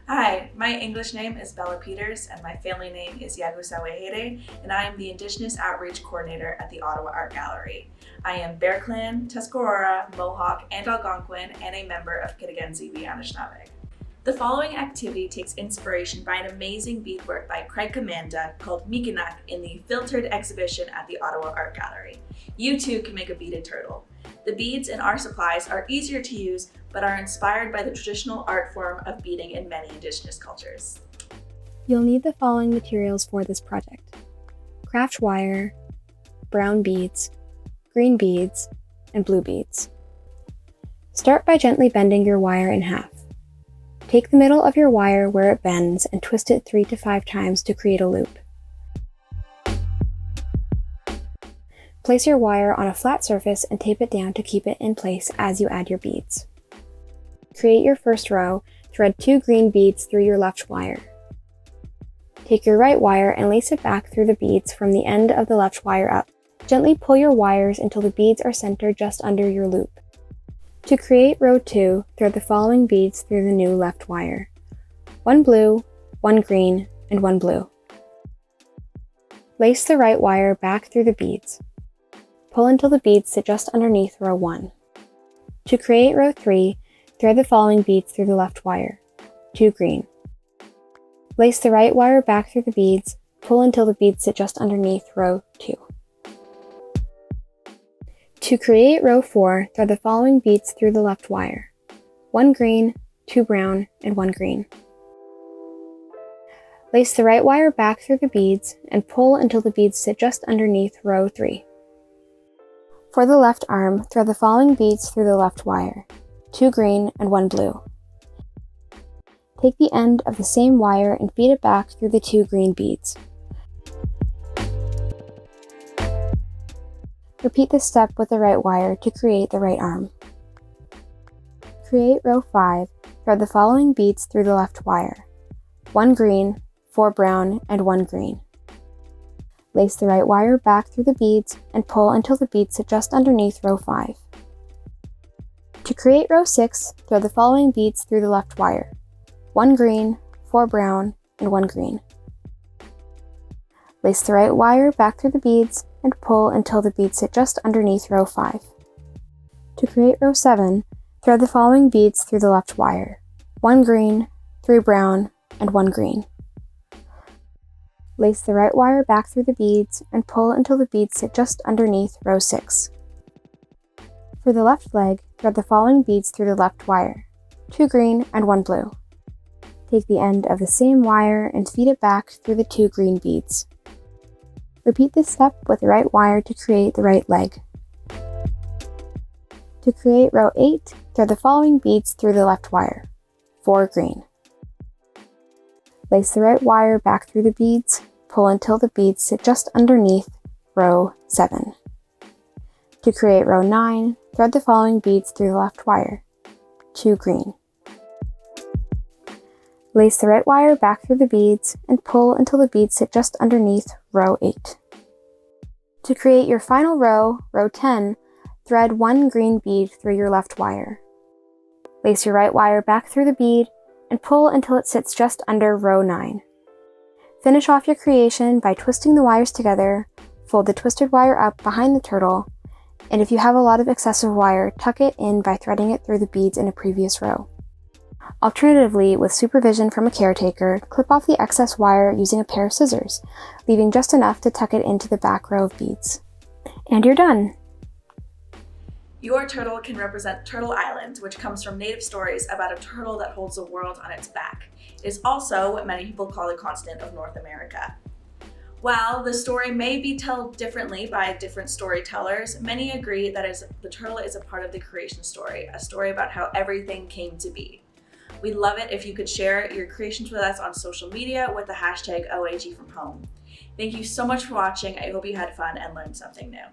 Hi, my English name is Bella Peters and my family name is Yagusawehere, and I am the Indigenous Outreach Coordinator at the Ottawa Art Gallery. I am Bear Clan, Tuscarora, Mohawk, and Algonquin, and a member of Anishinābe Anishinābe. The following activity takes inspiration by an amazing beadwork by Craig Commanda called Mikinàk in the Filtered exhibition at the Ottawa Art Gallery. You too can make a beaded turtle. The beads in our supplies are easier to use, but are inspired by the traditional art form of beading in many Indigenous cultures. You'll need the following materials for this project: craft wire, brown beads, green beads, and blue beads. Start by gently bending your wire in half. Take the middle of your wire where it bends and twist it 3 to 5 times to create a loop. Place your wire on a flat surface and tape it down to keep it in place as you add your beads. Create your first row, thread 2 green beads through your left wire. Take your right wire and lace it back through the beads from the end of the left wire up. Gently pull your wires until the beads are centered just under your loop. To create row 2, thread the following beads through the new left wire: 1 blue, 1 green, and 1 blue. Lace the right wire back through the beads. Pull until the beads sit just underneath row 1. To create row 3, thread the following beads through the left wire: 2 green. Lace the right wire back through the beads, pull until the beads sit just underneath row 2. To create row 4, thread the following beads through the left wire: 1 green, 2 brown, and 1 green. Lace the right wire back through the beads and pull until the beads sit just underneath row 3. For the left arm, thread the following beads through the left wire: 2 green and 1 blue. Take the end of the same wire and feed it back through the 2 green beads. Repeat this step with the right wire to create the right arm. Create row 5, thread the following beads through the left wire: 1 green, 4 brown, and 1 green. Lace the right wire back through the beads and pull until the beads sit just underneath row 5. To create row 6, thread the following beads through the left wire: 1 green, 4 brown, and 1 green. Lace the right wire back through the beads and pull until the beads sit just underneath row 5. To create row 7, thread the following beads through the left wire: 1 green, 3 brown, and 1 green. Lace the right wire back through the beads and pull until the beads sit just underneath row 6. For the left leg, thread the following beads through the left wire: 2 green and 1 blue. Take the end of the same wire and feed it back through the 2 green beads. Repeat this step with the right wire to create the right leg. To create row 8, thread the following beads through the left wire: 4 green. Lace the right wire back through the beads, pull until the beads sit just underneath row 7. To create row 9, thread the following beads through the left wire: 2 green. Lace the right wire back through the beads and pull until the beads sit just underneath row 8. To create your final row, row 10, thread 1 green bead through your left wire. Lace your right wire back through the bead and pull until it sits just under row 9. Finish off your creation by twisting the wires together, fold the twisted wire up behind the turtle, and if you have a lot of excessive wire, tuck it in by threading it through the beads in a previous row. Alternatively, with supervision from a caretaker, clip off the excess wire using a pair of scissors, leaving just enough to tuck it into the back row of beads. And you're done! Your turtle can represent Turtle Island, which comes from native stories about a turtle that holds the world on its back. It is also what many people call the continent of North America. While the story may be told differently by different storytellers, many agree that the turtle is a part of the creation story, a story about how everything came to be. We'd love it if you could share your creations with us on social media with the hashtag OAG from home. Thank you so much for watching. I hope you had fun and learned something new.